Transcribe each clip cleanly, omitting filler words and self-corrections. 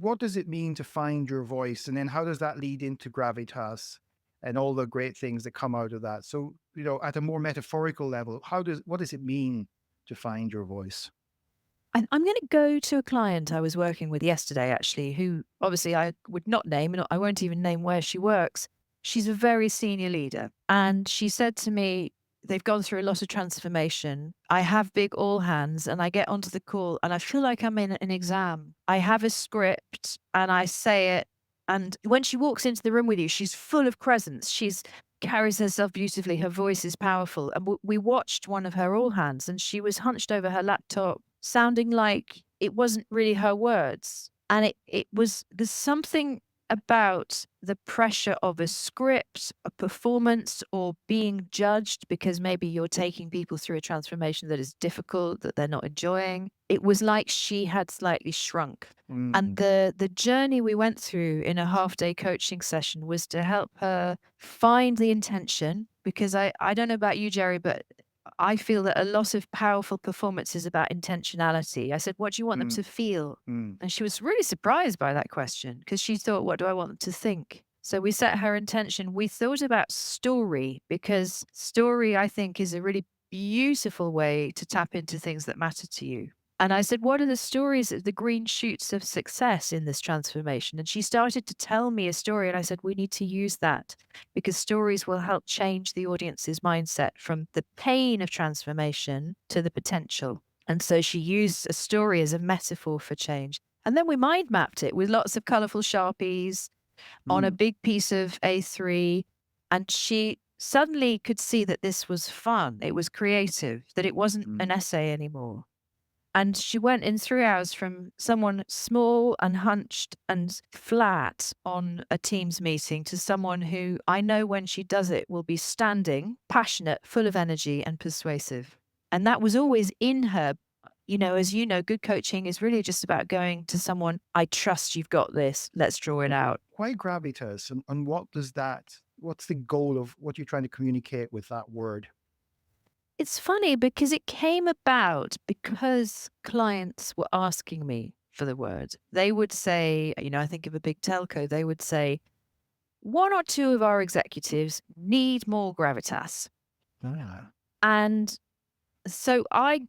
what does it mean to find your voice? And then how does that lead into gravitas and all the great things that come out of that? So, at a more metaphorical level, what does it mean to find your voice? I'm going to go to a client I was working with yesterday, actually, who obviously I would not name, and I won't even name where she works. She's a very senior leader. And she said to me, they've gone through a lot of transformation. I have big all hands and I get onto the call and I feel like I'm in an exam. I have a script and I say it. And when she walks into the room with you, she's full of presence. She's carries herself beautifully. Her voice is powerful. And we watched one of her all hands and she was hunched over her laptop, sounding like it wasn't really her words. And there's something about the pressure of a script, a performance, or being judged because maybe you're taking people through a transformation that is difficult, that they're not enjoying. It was like she had slightly shrunk. And Mm, the journey we went through in a half-day coaching session was to help her find the intention, because I don't know about you, Jerry, but I feel that a lot of powerful performance is about intentionality. I said, "What do you want them mm, to feel?" mm, And she was really surprised by that question because she thought, "What do I want them to think?" So we set her intention. We thought about story because story, I think, is a really beautiful way to tap into things that matter to you. And I said, "What are the stories, the green shoots of success in this transformation?" And she started to tell me a story. And I said, "We need to use that because stories will help change the audience's mindset from the pain of transformation to the potential." And so she used a story as a metaphor for change. And then we mind mapped it with lots of colorful Sharpies on a mm, big piece of A3. And she suddenly could see that this was fun. It was creative, that it wasn't mm. an essay anymore. And she went in 3 hours from someone small and hunched and flat on a Teams meeting to someone who I know when she does it will be standing, passionate, full of energy, and persuasive. And that was always in her. As you know, good coaching is really just about going to someone, "I trust you've got this. Let's draw it out." Why gravitas? And what's the goal of what you're trying to communicate with that word? It's funny because it came about because clients were asking me for the word. They would say, I think of a big telco, they would say, one or two of our executives need more gravitas. Ah. And so I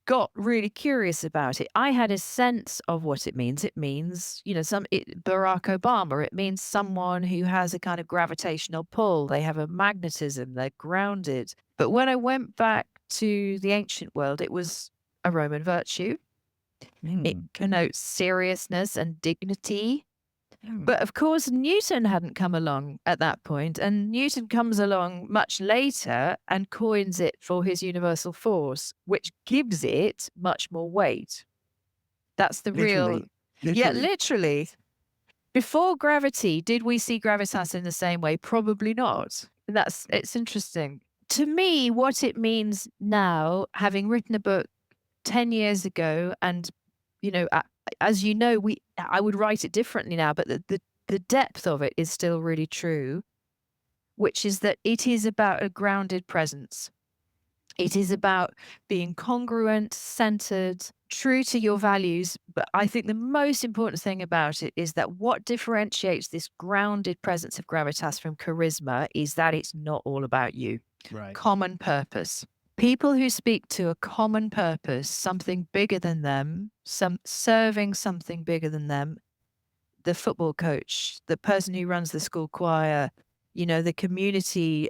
got really curious about it. I had a sense of what it means. It means, Barack Obama, it means someone who has a kind of gravitational pull. They have a magnetism, they're grounded. But when I went back to the ancient world, it was a Roman virtue. It Mm, connotes seriousness and dignity. mm. But of course, Newton hadn't come along at that point, and Newton comes along much later and coins it for his universal force, which gives it much more weight. That's the real, Literally, yeah, literally. literally. Before gravity, did we see gravitas in the same way? Probably not. It's interesting. To me, what it means now, having written a book 10 years ago, and, as you know, I would write it differently now, but the depth of it is still really true, which is that it is about a grounded presence. It is about being congruent, centered, true to your values. But I think the most important thing about it is that what differentiates this grounded presence of gravitas from charisma is that it's not all about you. Right. Common purpose. People who speak to a common purpose, something bigger than them, some serving something bigger than them, the football coach, the person who runs the school choir, the community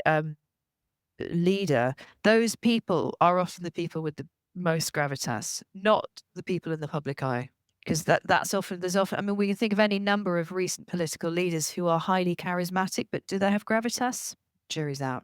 leader, those people are often the people with the most gravitas, not the people in the public eye. Because that's often, I mean, we can think of any number of recent political leaders who are highly charismatic, but do they have gravitas? Jury's out.